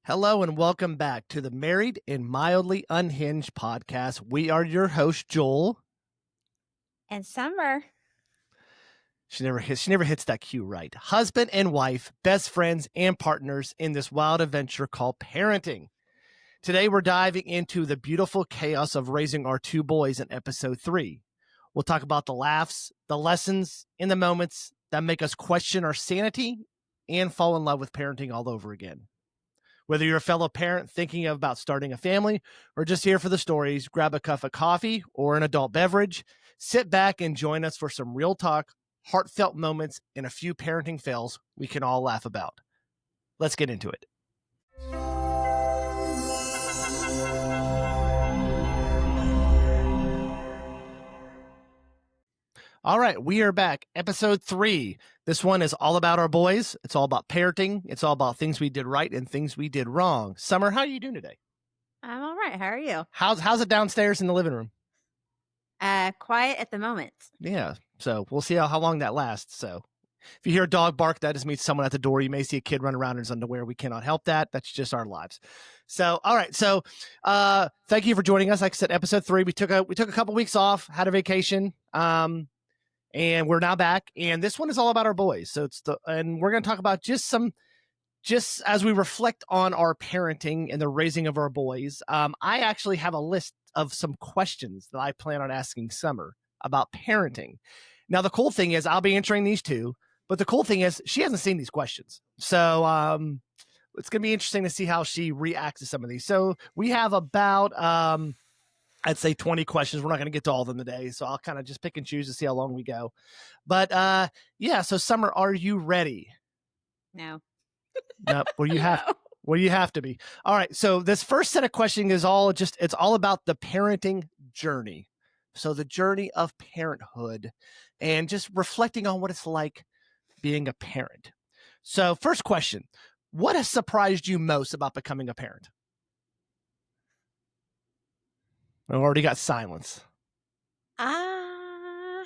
Hello and welcome back to the Married and Mildly Unhinged podcast. We are your host, Joel. And Summer. She never hits that cue right. Husband and wife, best friends and partners in this wild adventure called parenting. Today we're diving into the beautiful chaos of raising our two boys in episode 3. We'll talk about the laughs, the lessons, and the moments that make us question our sanity and fall in love with parenting all over again. Whether you're a fellow parent thinking about starting a family or just here for the stories, grab a cup of coffee or an adult beverage, sit back and join us for some real talk, heartfelt moments, and a few parenting fails we can all laugh about. Let's get into it. All right, we are back. Episode 3. This one is all about our boys. It's all about parenting. It's all about things we did right and things we did wrong. Summer, how are you doing today? I'm all right. How are you? How's it downstairs in the living room? Quiet at the moment. Yeah, so we'll see how long that lasts. So if you hear a dog bark, that just means someone at the door. You may see a kid run around in his underwear. We cannot help that. That's just our lives. So, all right. So, thank you for joining us. Like I said, episode 3, we took a couple weeks off, had a vacation, and we're now back. And this one is all about our boys. So and we're going to talk about just as we reflect on our parenting and the raising of our boys. I actually have a list of some questions that I plan on asking Summer about parenting. Now, the cool thing is I'll be answering these too, but the cool thing is she hasn't seen these questions. So it's going to be interesting to see how she reacts to some of these. So we have about, I'd say 20 questions. We're not going to get to all of them today. So I'll kind of just pick and choose to see how long we go. But yeah, so Summer, are you ready? No. No, well, you have. No. Well, you have to be. All right. So this first set of questions is it's all about the parenting journey. So the journey of parenthood and just reflecting on what it's like being a parent. So first question, what has surprised you most about becoming a parent? I've already got silence. I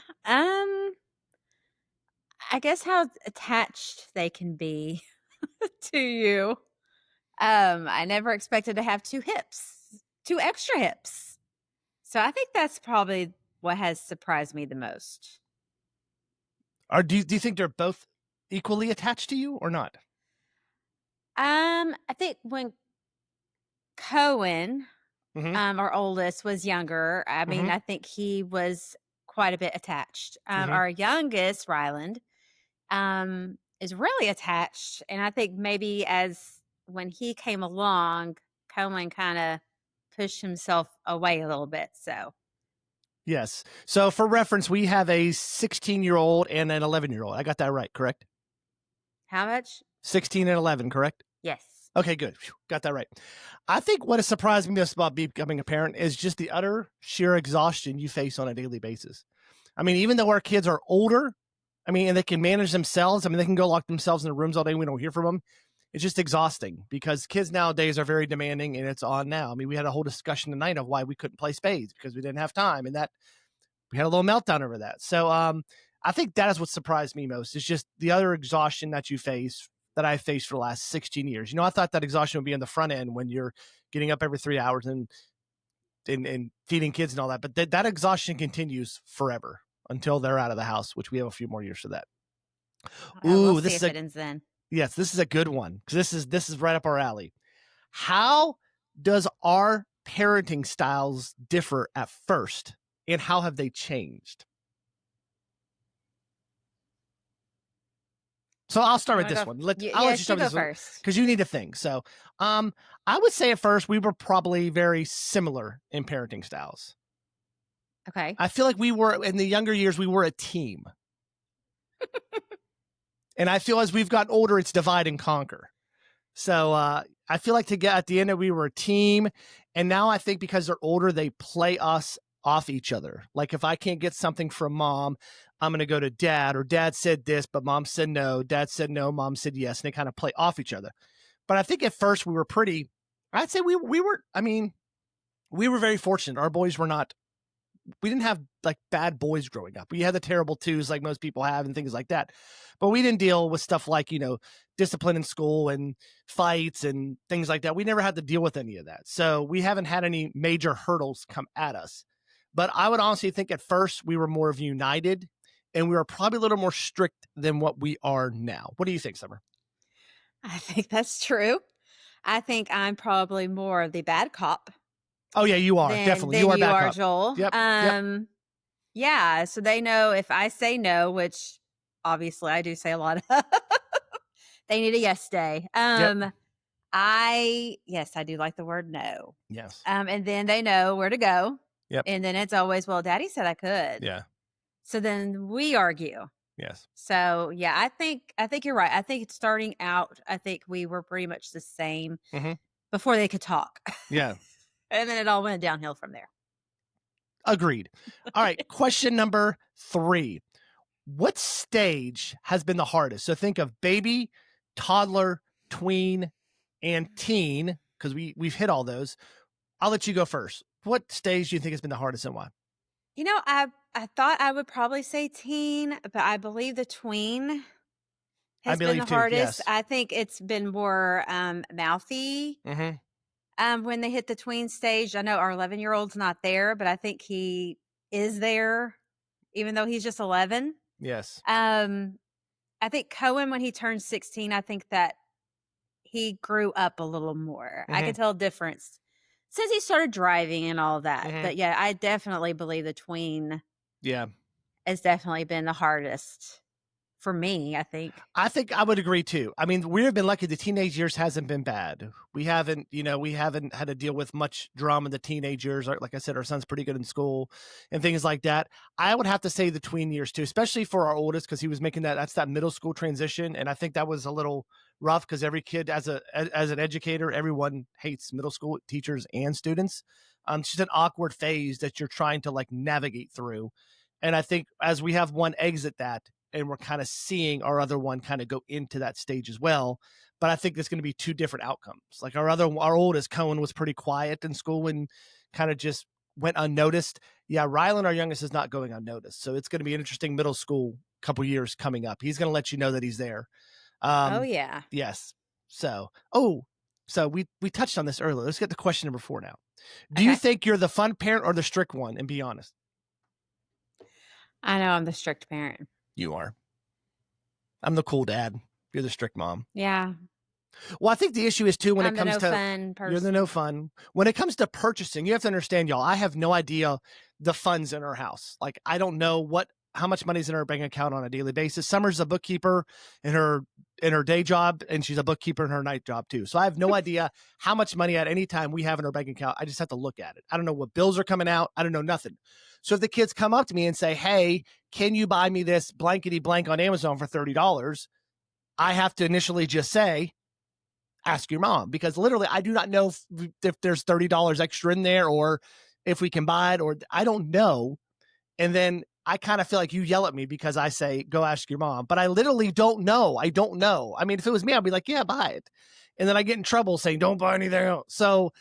guess how attached they can be to you. I never expected to have 2 extra hips. So I think that's probably what has surprised me the most. Do you think they're both equally attached to you or not? I think when Cohen, our oldest, was younger, I mean, I think he was quite a bit attached. Our youngest, Ryland, is really attached. And I think maybe when he came along, Cohen kind of pushed himself away a little bit. So. Yes. So for reference, we have a 16-year-old and an 11-year-old. I got that right, correct? How much? 16 and 11, correct? Yes. Okay, good. Got that right. I think what has surprised me most about becoming a parent is just the utter sheer exhaustion you face on a daily basis. I mean, even though our kids are older, and they can manage themselves. They can go lock themselves in the rooms all day. We don't hear from them. It's just exhausting because kids nowadays are very demanding, and it's on now. We had a whole discussion tonight of why we couldn't play spades because we didn't have time, and that we had a little meltdown over that. So I think that is what surprised me most. Is just the other exhaustion that you face that I faced for the last 16 years. I thought that exhaustion would be on the front end when you're getting up every 3 hours and feeding kids and all that. But that exhaustion continues forever until they're out of the house, which we have a few more years for that. We'll see if it ends then. Yes, this is a good one because this is right up our alley. How does our parenting styles differ at first, and how have they changed? So I'll start with this one. I'll let you start with this first because you need to think. So I would say at first we were probably very similar in parenting styles. Okay. I feel like we were, in the younger years, we were a team. And I feel as we've gotten older, it's divide and conquer. So I feel like at the end we were a team. And now I think because they're older, they play us off each other. Like if I can't get something from mom, I'm going to go to dad, or dad said this, but mom said no. Dad said no, mom said yes. And they kind of play off each other. But I think at first we were I'd say we were very fortunate. Our boys were not we didn't have like bad boys growing up. We had the terrible twos like most people have and things like that. But we didn't deal with stuff like, discipline in school and fights and things like that. We never had to deal with any of that. So we haven't had any major hurdles come at us. But I would honestly think at first we were more of united and we were probably a little more strict than what we are now. What do you think, Summer? I think that's true. I think I'm probably more of the bad cop Oh yeah, you are. than Definitely. You are you back are, up. Joel. Yep. Yep. Yeah, so they know if I say no, which obviously I do say a lot of, they need a yes day. Yep. Yes, I do like the word no. Yes. And then they know where to go. Yep. And then it's always, well, daddy said I could. Yeah. So then we argue. Yes. So yeah, I think you're right. I think starting out, I think we were pretty much the same Mm-hmm. before they could talk. Yeah. And then it all went downhill from there. Agreed. All right. Question number 3. What stage has been the hardest? So think of baby, toddler, tween, and teen, because we've hit all those. I'll let you go first. What stage do you think has been the hardest and why? I thought I would probably say teen, but I believe the tween I has been believe the too. hardest. Yes. I think it's been more mouthy Mm-hmm. when they hit the tween stage. I know our 11-year-old's not there, but I think he is there, even though he's just 11. Yes. I think Cohen, when he turned 16, I think that he grew up a little more. I Mm-hmm. could tell a difference since he started driving and all that. Mm-hmm. But yeah, I definitely believe the tween Yeah. has definitely been the hardest for me, I think. I think I would agree too. I mean, we've been lucky. The teenage years hasn't been bad. We haven't had to deal with much drama in the teenage years. Like I said, our son's pretty good in school and things like that. I would have to say the tween years too, especially for our oldest, because he was making that's that middle school transition. And I think that was a little rough because every kid as an educator, everyone hates middle school teachers and students. It's just an awkward phase that you're trying to like navigate through. And I think as we have one exit that, and we're kind of seeing our other one kind of go into that stage as well. But I think there's going to be 2 different outcomes. Like our oldest Cohen was pretty quiet in school and kind of just went unnoticed. Yeah, Rylan, our youngest, is not going unnoticed. So it's going to be an interesting middle school couple years coming up. He's going to let you know that he's there. Oh yeah. Yes. So we touched on this earlier. Let's get to question number 4 now. Do Okay. you think you're the fun parent or the strict one? And be honest. I know I'm the strict parent. You are. I'm the cool dad. You're the strict mom. Yeah. Well, I think the issue is too when I'm it comes the to fun person. you're the no fun. When it comes to purchasing, you have to understand, y'all. I have no idea the funds in our house. Like I don't know how much money's in our bank account on a daily basis. Summer's a bookkeeper in her day job, and she's a bookkeeper in her night job too. So I have no idea how much money at any time we have in our bank account. I just have to look at it. I don't know what bills are coming out. I don't know nothing. So if the kids come up to me and say, "Hey, can you buy me this blankety blank on Amazon for $30?" I have to initially just say, ask your mom, because literally I do not know if there's $30 extra in there or if we can buy it, or I don't know. And then I kind of feel like you yell at me because I say, go ask your mom, but I literally don't know. I don't know. I mean, if it was me, I'd be like, yeah, buy it. And then I get in trouble saying, don't buy anything else. So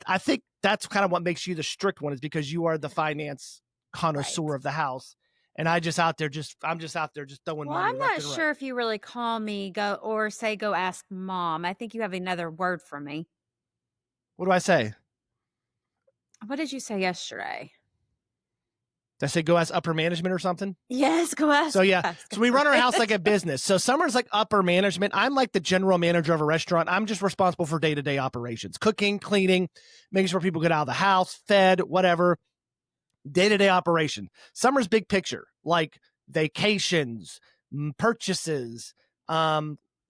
I think that's kind of what makes you the strict one, is because you are the finance connoisseur of the house. And I'm just out there just throwing Well, money I'm left not and sure right. if you really call me go ask mom. I think you have another word for me. What do I say? What did you say yesterday? Did I say go ask upper management or something? Yes, go ask. So yeah, so we run our house like a business. So Summer's like upper management. I'm like the general manager of a restaurant. I'm just responsible for day-to-day operations, cooking, cleaning, making sure people get out of the house, fed, whatever. Day-to-day operation. Summer's big picture, like vacations, purchases,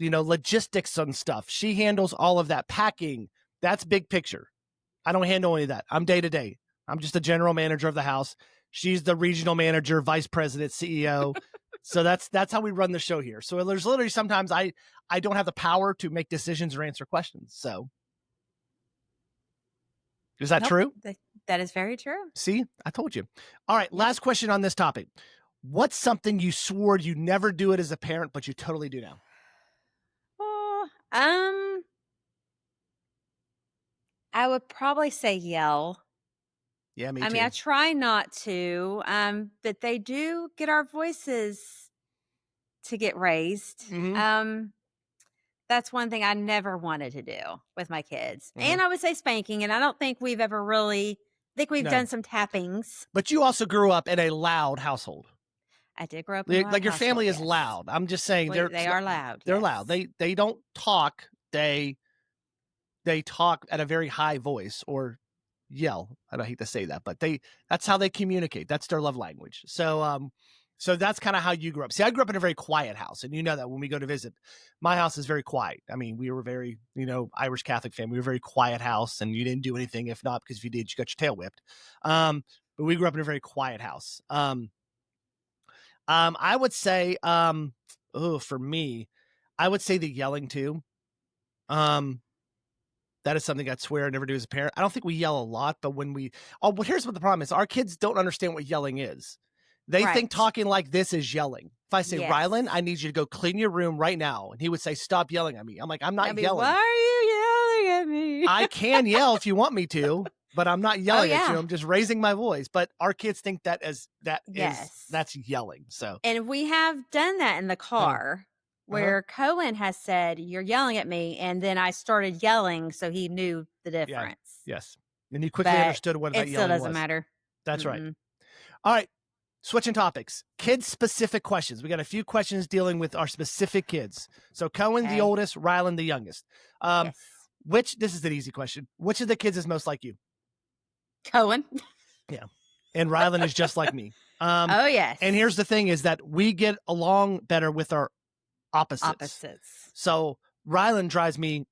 logistics and stuff. She handles all of that, packing. That's big picture. I don't handle any of that. I'm day-to-day. I'm just the general manager of the house. She's the regional manager, vice president, CEO. So that's how we run the show here. So there's literally sometimes I don't have the power to make decisions or answer questions. So is that true? That is very true. See, I told you. All right, last question on this topic. What's something you swore you never do it as a parent, but you totally do now? I would probably say yell. Yeah, me I mean, I too. try not to, but they do get our voices to get raised. Hmm. That's one thing I never wanted to do with my kids. Hmm. And I would say spanking, and I don't think we've ever really I think we've No, done some tappings. but you also grew up in a loud household. I did grow up in a loud Like your household, family is yes. loud. I'm just saying They are loud, they're loud. yes. They don't talk. They talk at a very high voice or yell. I don't hate to say that, but that's how they communicate. That's their love language. So that's kind of how you grew up. See, I grew up in a very quiet house, and you know that when we go to visit, my house is very quiet. I mean, we were very, Irish Catholic family. We were a very quiet house, and you didn't do anything. If not, because if you did, you got your tail whipped. But we grew up in a very quiet house. I would say, for me, I would say the yelling too. Um, that is something I'd swear I never do as a parent. I don't think we yell a lot, but but here's what the problem is. Our kids don't understand what yelling is. They think Right. talking like this is yelling. If I say, Rylan, Yes. I need you to go clean your room right now. And he would say, stop yelling at me. I'm like, I'm I not mean, why yelling. are you yelling at me? I can yell if you want me to, but I'm not Oh, yelling at you. yeah. I'm just raising my voice. But our kids think Yes. that's yelling. So And we have done that in the uh-huh. car Uh-huh. where Cohen has said, "You're yelling at me." And then I started yelling, so he knew the Yeah. difference. Yes. And you quickly But understood what that it still yelling doesn't was. matter. That's right. Mm-mm. All right. Switching topics, kids specific questions. We got a few questions dealing with our specific kids. So Cohen, the Okay. oldest, Rylan, the youngest. Um, Yes. this is an easy question. Which of the kids is most like you? Cohen. Yeah. And Rylan is just like me. Oh, yes. And here's the thing is that we get along better with our opposites. Opposites. So Rylan drives me,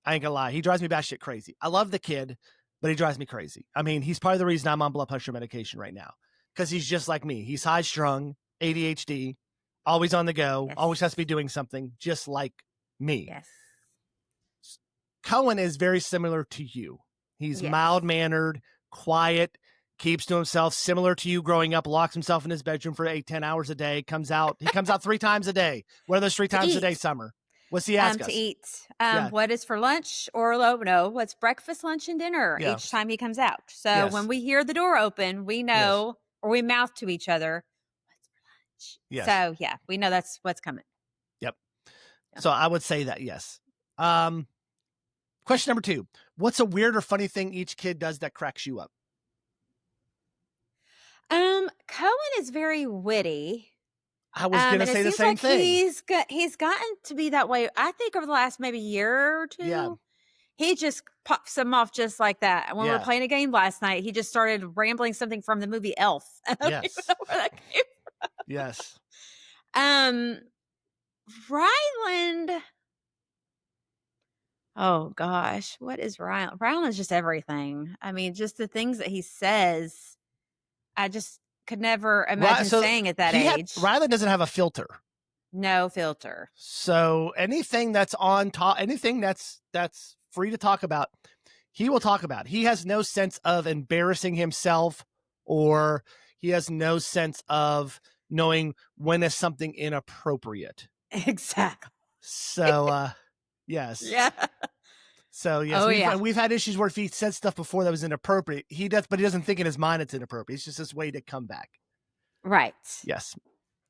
I ain't gonna lie, he drives me batshit crazy. I love the kid, but he drives me crazy. I mean, he's part of the reason I'm on blood pressure medication right now because he's just like me. He's high strung, ADHD, always on the go, always has to be Yes. doing something, just like me. Yes. Cohen is very similar to you. He's Yes. mild mannered, quiet, keeps to himself, similar to you growing up, locks himself in his bedroom for 8-10 hours a day, he comes out 3 times a day. What are those 3 To times a day, eat. Summer? What's he ask To us? eat. Yeah. What is for lunch or no, what's breakfast, lunch, and dinner Yeah. each time he comes out. So Yes. when we hear the door open, we know, or we mouth to each other, what's for lunch? Yes. So yeah, we know that's what's coming. Yep. Yeah. So I would say that, yes. Question number 2. What's a weird or funny thing each kid does that cracks you up? Cohen is very witty. I was going to And say it the seems same like thing. he's gotten to be that way. I think over the last maybe year or two. Yeah. He just pops them off just like that. When we were Yeah. playing a game last night, he just started rambling something from the movie Elf. I don't even Yes. know where that came Yes. from. Ryland. Oh gosh, what is Ryland? Ryland's just everything. I mean, just the things that he says, I just could never imagine So saying at that age. Rylan doesn't have a filter. No filter. So anything that's on top, anything that's free to talk about, he will talk about. He has no sense of embarrassing himself, or he has no sense of knowing when is something inappropriate. Exactly. So yes. Yeah. So yes, Oh, we've had issues where if he said stuff before that was inappropriate, he does, but he doesn't think in his mind it's inappropriate. It's just this way to come back. Right. Yes.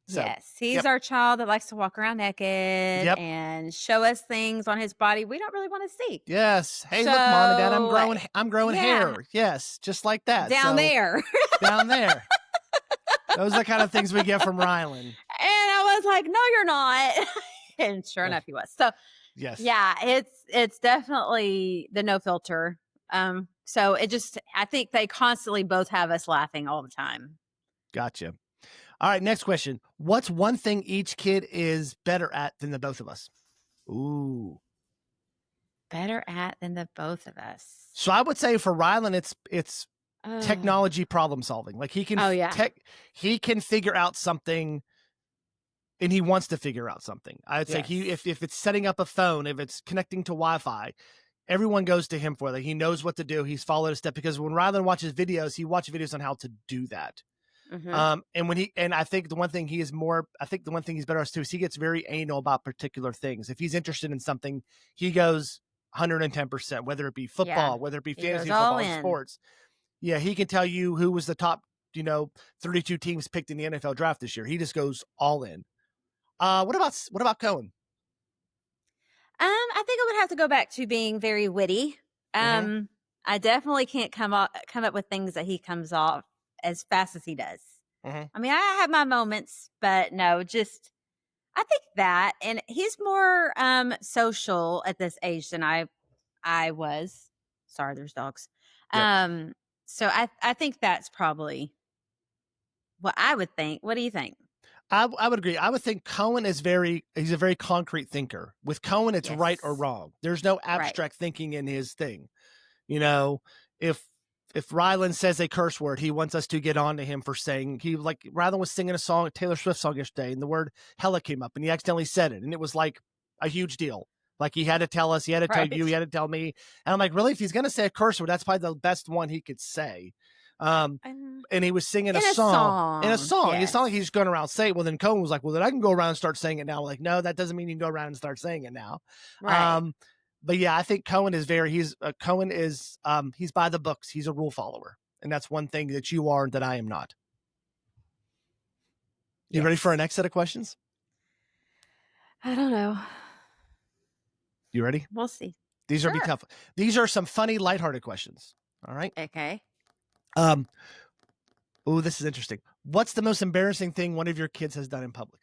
So, Yes. He's our child that likes to walk around naked and show us things on his body we don't really want to see. Yes. Hey, look, Mom and Dad, I'm growing yeah. hair. Yes, just like that. Down there. Down there. Those are the kind of things we get from Rylan. And I was like, no, you're not. And sure enough, he was. So yes. Yeah, it's definitely the no filter. So I think they constantly both have us laughing all the time. Gotcha. All right, next question. What's one thing each kid is better at than the both of us? Ooh. Better at than the both of us. So I would say for Rylan, it's technology problem solving. Like he can he can figure out something, and he wants to figure out something. I'd say if it's setting up a phone, if it's connecting to Wi-Fi, everyone goes to him for that. He knows what to do. He's followed a step, because when Rylan watches videos, he watches videos on how to do that. Mm-hmm. And I think the one thing he's better at too is he gets very anal about particular things. If he's interested in something, he goes 110%, whether it be football, whether it be fantasy football, sports. Yeah, he can tell you who was the top, 32 teams picked in the NFL draft this year. He just goes all in. What about Cohen? I think I would have to go back to being very witty. Mm-hmm. I definitely can't come up with things that he comes off as fast as he does. Mm-hmm. I mean, I have my moments, but no, just I think that, and he's more social at this age than I was. Sorry, there's dogs. Yep. So I think that's probably what I would think. What do you think? I would agree. I would think Cohen he's a very concrete thinker. With Cohen, it's right or Yes. wrong. There's no Right. abstract thinking in his thing. If Ryland says a curse word, he wants us to get on to him for saying Ryland was singing a Taylor Swift song yesterday, and the word hella came up, and he accidentally said it, and it was like a huge deal. Like he had to tell us, he had to tell you, he had to tell me, and I'm like, really? If he's gonna say a curse word, that's probably the best one he could say. And he was singing a song. In a song. Yes. It's not like he's going around saying it. Well, then Cohen was like, well, then I can go around and start saying it now. Like, no, that doesn't mean you can go around and start saying it now. Right. But yeah, I think Cohen is he's by the books. He's a rule follower. And that's one thing that you are that I am not. You ready for our next set of questions? I don't know. You ready? We'll see. These are be tough. These are some funny, lighthearted questions. All right. Okay. Oh, this is interesting. What's the most embarrassing thing one of your kids has done in public?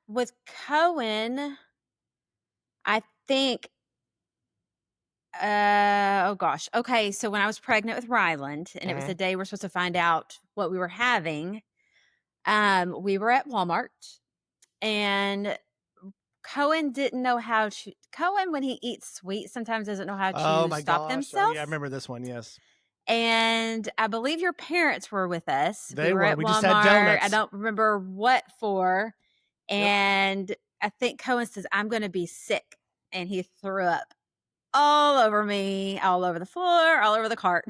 With Cohen, I think oh gosh. Okay, so when I was pregnant with Ryland, and it was the day we're supposed to find out what we were having, we were at Walmart, and Cohen didn't know how to. Cohen, when he eats sweets, sometimes doesn't know how to stop himself. Oh, yeah, I remember this one. Yes. And I believe your parents were with us. They were at We Walmart. just had donuts. I don't remember what for. And I think Cohen says, "I'm going to be sick," and he threw up all over me, all over the floor, all over the cart.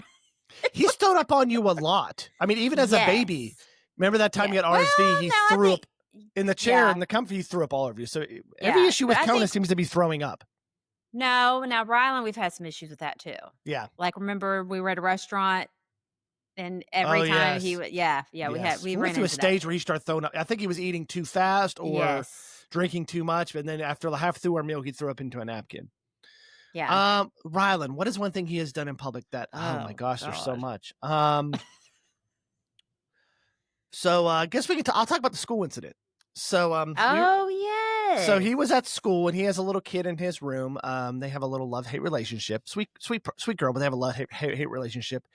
He stood up on you a lot. I mean, even as a baby. Remember that time you had RSV? He threw up in the chair in the comfy. He threw up all over you. So every issue with Conan seems to be throwing up. No, now Rylan, we've had some issues with that too. Yeah. Like, remember we were at a restaurant, and every time he would, we ran through a stage where he started throwing up. I think he was eating too fast or drinking too much, and then after half through our meal, he threw up into a napkin. Yeah. Rylan, what is one thing he has done in public that? Oh my gosh, there's so much. So I guess I'll talk about the school incident. So yes. So he was at school, and he has a little kid in his room. They have a little love-hate relationship. Sweet girl, but they have a love-hate relationship.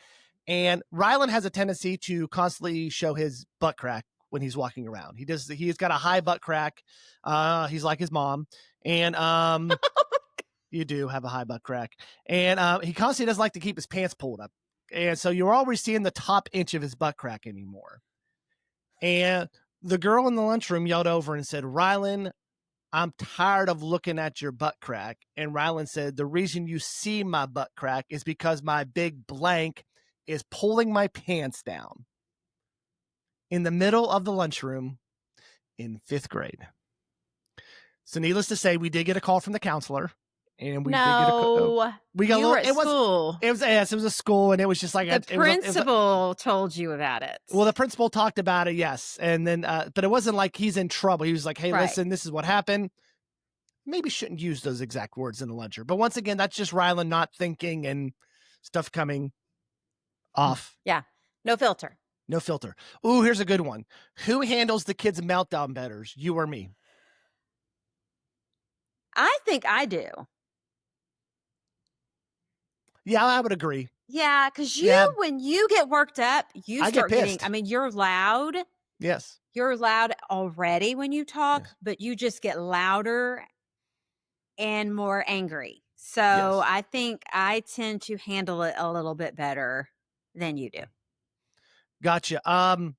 And Rylan has a tendency to constantly show his butt crack when he's walking around. He's got a high butt crack. He's like his mom. And you do have a high butt crack. And he constantly doesn't like to keep his pants pulled up. And so you're always seeing the top inch of his butt crack anymore. And the girl in the lunchroom yelled over and said, "Rylan, I'm tired of looking at your butt crack." And Rylan said, "The reason you see my butt crack is because my big blank is pulling my pants down." In the middle of the lunchroom in 5th grade. So needless to say, we did get a call from the counselor. And we did get a we got you a little, were at school. It was a school, and it was just like the principal told you about it. Well, the principal talked about it, yes, and then but it wasn't like he's in trouble. He was like, "Hey, listen, this is what happened." Maybe shouldn't use those exact words in a lecture, but once again, that's just Rylan not thinking and stuff coming off. Yeah, no filter. No filter. Ooh, here's a good one. Who handles the kids' meltdown better, you or me? I think I do. Yeah, I would agree. Yeah, because when you get worked up, you start getting, I mean, you're loud. Yes. You're loud already when you talk, but you just get louder and more angry. So I think I tend to handle it a little bit better than you do. Gotcha. I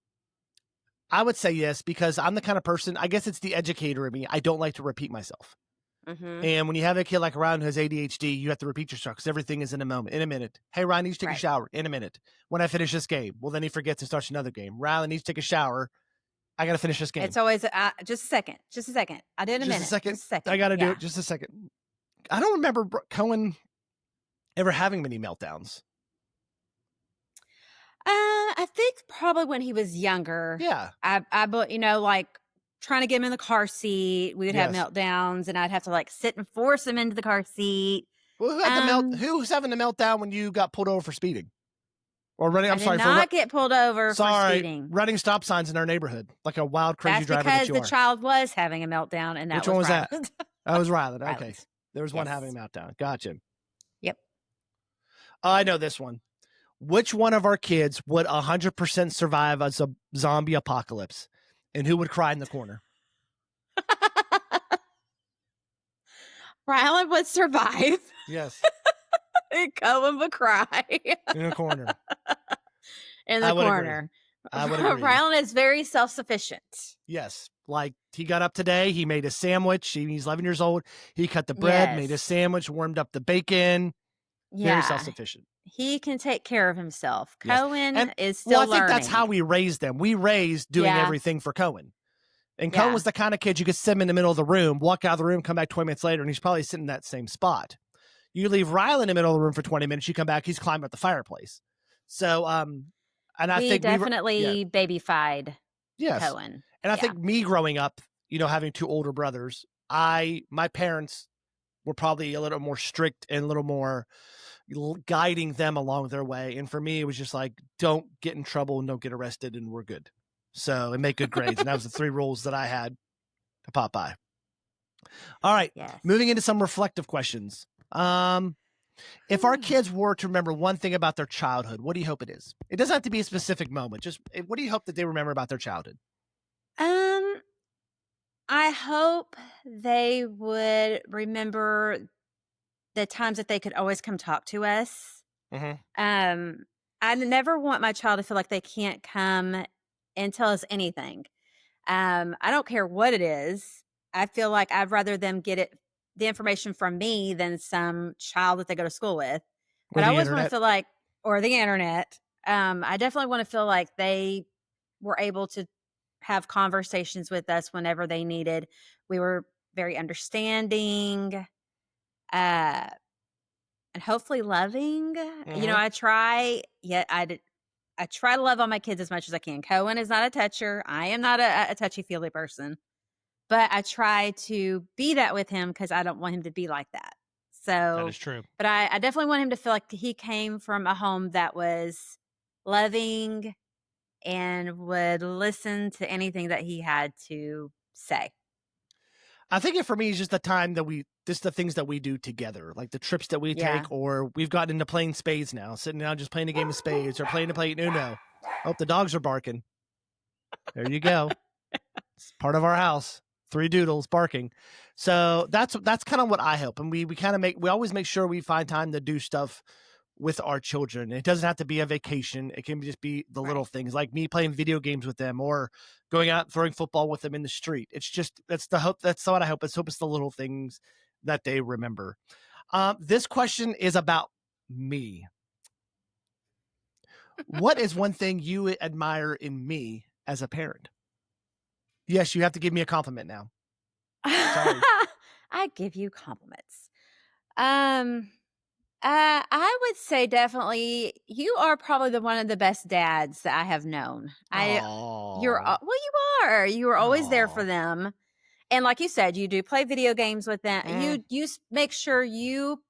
would say yes, because I'm the kind of person, I guess it's the educator in me. I don't like to repeat myself. Mm-hmm. And when you have a kid like Ryan who has ADHD, you have to repeat yourself because everything is in a moment, in a minute. Hey, Ryan needs to take a shower in a minute. When I finish this game, well, then he forgets and starts another game. Ryan needs to take a shower. I got to finish this game. It's always just a second. I did in a minute. Just a second. Just a second. I got to do it. Just a second. I don't remember Cohen ever having many meltdowns. I think probably when he was younger. Yeah. Like trying to get him in the car seat, we would have Yes. meltdowns, and I'd have to like sit and force him into the car seat. Well, who's having the meltdown when you got pulled over for speeding? Or running, I I'm did sorry, not get pulled over for speeding. running stop signs in our neighborhood, like a wild, crazy That's driver that because you the are. child was having a meltdown, and that Which one was that? Ryland. That was Ryland. Okay. Ryland. There was one Yes. having a meltdown. Gotcha. Yep. I know this one. Which one of our kids would 100% survive a zombie apocalypse? And who would cry in the corner? Ryland would survive. Yes. And Cohen would cry. In the corner. In the corner. I would agree. Ryland is very self-sufficient. Yes. Like he got up today, he made a sandwich. He's 11 years old. He cut the bread, made a sandwich, warmed up the bacon. Yeah. Very self-sufficient. He can take care of himself. Yes. Cohen is still learning. I think that's how we raised them. We raised doing everything for Cohen. And Cohen was the kind of kid you could sit him in the middle of the room, walk out of the room, come back 20 minutes later, and he's probably sitting in that same spot. You leave Rylan in the middle of the room for 20 minutes, you come back, he's climbing up the fireplace. So, and I think definitely babyfied Cohen. And I think me growing up, having two older brothers, my parents were probably a little more strict and a little more guiding them along their way. And for me, it was just like, don't get in trouble and don't get arrested, and we're good. So, and make good grades. And that was the 3 rules that I had to pop by. All right. Yes. Moving into some reflective questions. If our kids were to remember one thing about their childhood, what do you hope it is? It doesn't have to be a specific moment. Just what do you hope that they remember about their childhood? I hope they would remember the times that they could always come talk to us. Mm-hmm. I never want my child to feel like they can't come and tell us anything. I don't care what it is. I feel like I'd rather them get the information from me than some child that they go to school with. But I always want to feel like, or the internet. I definitely want to feel like they were able to have conversations with us whenever they needed. We were very understanding, and hopefully loving. Mm-hmm. I try to love all my kids as much as I can. Cohen is not a toucher. I am not a touchy-feely person. But I try to be that with him because I don't want him to be like that. So that is true. But I definitely want him to feel like he came from a home that was loving and would listen to anything that he had to say. I think it for me is just the time that the things that we do together, like the trips that we take, or we've gotten into playing spades now, sitting down just playing a game of spades or playing Uno. Oh, the dogs are barking. There you go. It's part of our house. 3 doodles barking. So that's kind of what I hope. And we always make sure we find time to do stuff with our children. It doesn't have to be a vacation. It can just be the little things, like me playing video games with them or going out and throwing football with them in the street. It's just, that's the hope. That's what I hope. It's the little things that they remember. This question is about me. What is one thing you admire in me as a parent? Yes, you have to give me a compliment now. Sorry. I give you compliments. I would say definitely you are probably one of the best dads that I have known. You are always there for them. And like you said, you do play video games with them. You make sure you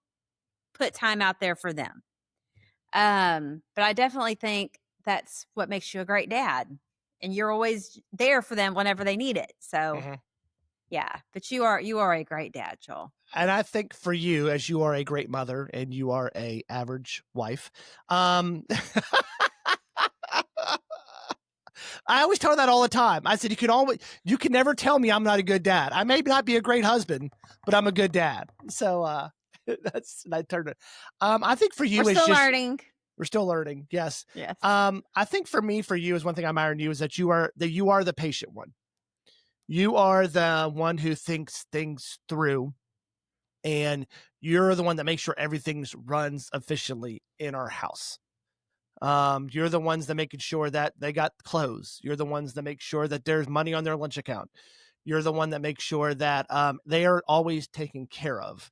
put time out there for them. But I definitely think that's what makes you a great dad. And you're always there for them whenever they need it. So, yeah. But you are a great dad, Joel. And I think for you, as you are a great mother and you are a average wife, I always tell her that all the time. I said, you can never tell me I'm not a good dad. I may not be a great husband, but I'm a good dad. So I turned it. I think for you, we're still learning. We're still learning. Yes. Yes. I think for you is one thing I admire in you is that you are the patient one. You are the one who thinks things through, and you're the one that makes sure everything runs efficiently in our house. You're the ones that making sure that they got clothes. You're the ones that make sure that there's money on their lunch account. You're the one that makes sure that they are always taken care of.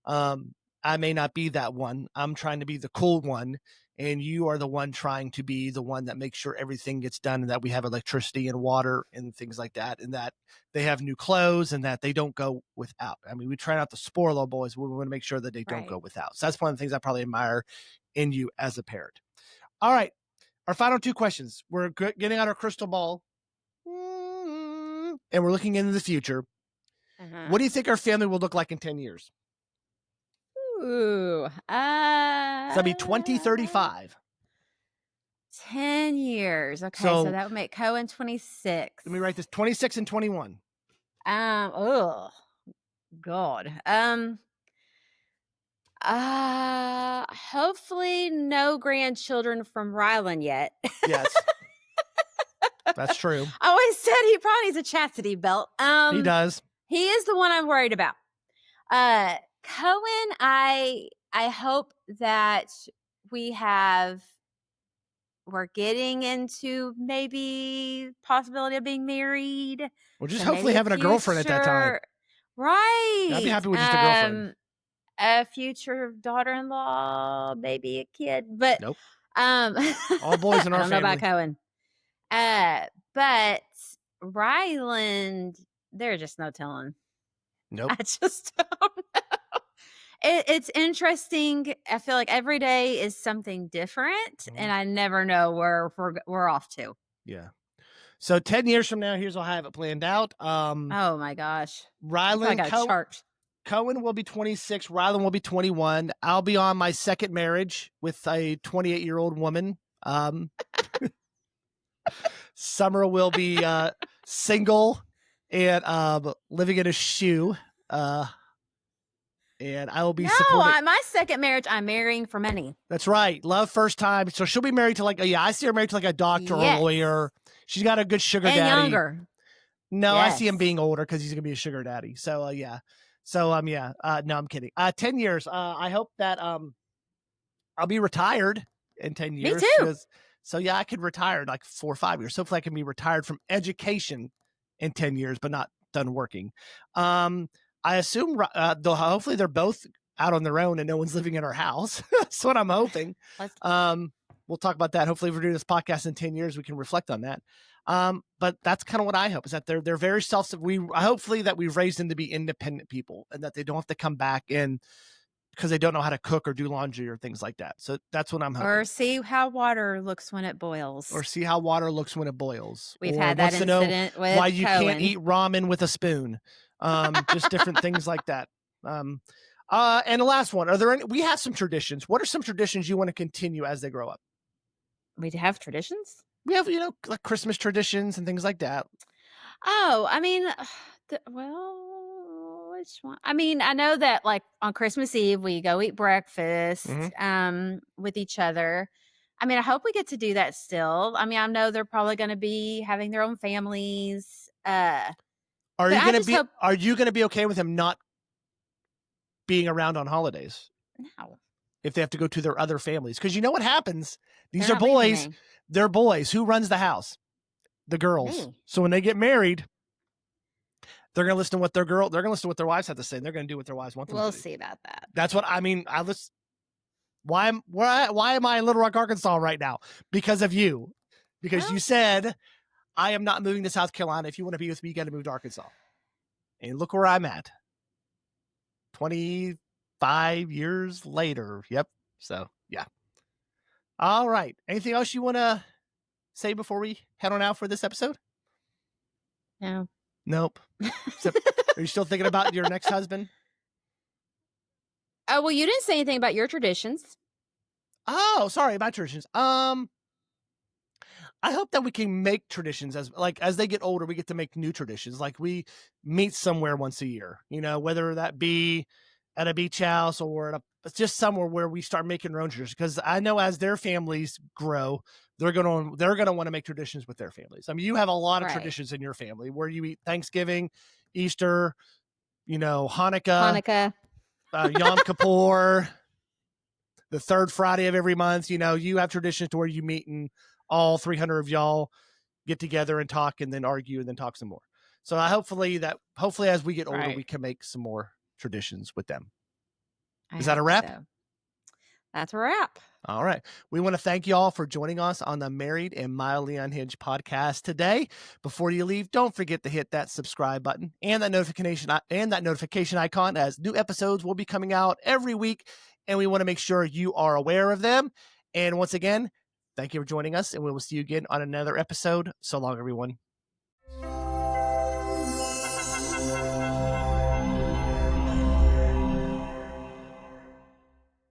I may not be that one. I'm trying to be the cool one, and you are the one trying to be the one that makes sure everything gets done and that we have electricity and water and things like that, and that they have new clothes and that they don't go without. I mean, we try not to spoil little boys. We want to make sure that they don't Right. go without. So that's one of the things I probably admire in you as a parent. All right. Our final 2 questions. We're getting out our crystal ball and we're looking into the future. What do you think our family will look like in 10 years? Ooh. So that'd be 2035. 10 years. Okay, So so that would make Cohen 26. let me write this: 26 and 21. Oh, God. Hopefully no grandchildren from Ryland yet. Yes. That's true. I always said he probably needs a chastity belt. He does. He is the one I'm worried about. Cohen, I hope that we're getting into maybe possibility of being married. We're just So hopefully having a girlfriend at that time. Right. I'd be happy with just a girlfriend. A future daughter-in-law, maybe a kid, but Nope. all boys in our I don't know about family. Cohen. But Ryland, there's just no telling. Nope. I just don't know. It's interesting. I feel like every day is something different, and I never know where we're off to. Yeah. So 10 years from now, here's how I have it planned out. Oh my gosh. Ryland chart. Cohen will be 26. Ryland will be 21. I'll be on my second marriage with a 28-year-old woman. Summer will be single and living in a shoe. And I will be supporting. My second marriage, I'm marrying for money. That's right. Love first time. So she'll be married to I see her married to a doctor or a lawyer. She's got a good sugar daddy. And younger. No, yes. I see him being older because he's going to be a sugar daddy. So, yeah. So, no, I'm kidding. 10 years. I hope that I'll be retired in 10 years. Me too. So, yeah, I could retire in like 4 or 5 years. Hopefully I can be retired from education in 10 years, but not done working. I assume hopefully they're both out on their own and no one's living in our house. That's what I'm hoping. We'll talk about that. Hopefully if we're doing this podcast in 10 years, we can reflect on that. But that's kind of what I hope, is that they're very hopefully that we've raised them to be independent people and that they don't have to come back in because they don't know how to cook or do laundry or things like that. So that's what I'm hoping. Or see how water looks when it boils. We've had that incident with why you can't eat ramen with a spoon. Just different things like that. And the last one, we have some traditions. What are some traditions you want to continue as they grow up? We have traditions? We have, like Christmas traditions and things like that. Oh, I mean, which one? I mean, I know that like on Christmas Eve, we go eat breakfast with each other. I mean, I hope we get to do that still. I mean, I know they're probably going to be having their own families. Are you going to be okay with them not being around on holidays? No. If they have to go to their other families? Because you know what happens? They're are boys. They're boys. Who runs the house? The girls. Me. So when they get married, they're going to listen to what they're going to listen to what their wives have to say. And they're going to do what their wives want them to do. We'll see about that. That's what I mean. Why am I in Little Rock, Arkansas right now? Because of you. Because you said, I am not moving to South Carolina. If you want to be with me, you got to move to Arkansas. And look where I'm at. 25 years later. Yep. So, yeah. All right. Anything else you want to say before we head on out for this episode? No. Nope. So, are you still thinking about your next husband? Oh, well, you didn't say anything about your traditions. Oh, sorry about traditions. I hope that we can make traditions as they get older, we get to make new traditions. Like we meet somewhere once a year, whether that be at a beach house or just somewhere where we start making our own traditions. Because I know as their families grow, they're gonna want to make traditions with their families. I mean, you have a lot of traditions in your family where you eat Thanksgiving, Easter, Hanukkah, Yom Kippur, the third Friday of every month. You have traditions to where you meet and all 300 of y'all get together and talk and then argue and then talk some more. So hopefully as we get older, we can make some more traditions with them. I Is that a hope wrap? so. That's a wrap. All right. We want to thank you all for joining us on the Married and Mildly Unhinged podcast today. Before you leave, don't forget to hit that subscribe button and that notification icon, as new episodes will be coming out every week, and we want to make sure you are aware of them. And once again, thank you for joining us, and we will see you again on another episode. So long, everyone.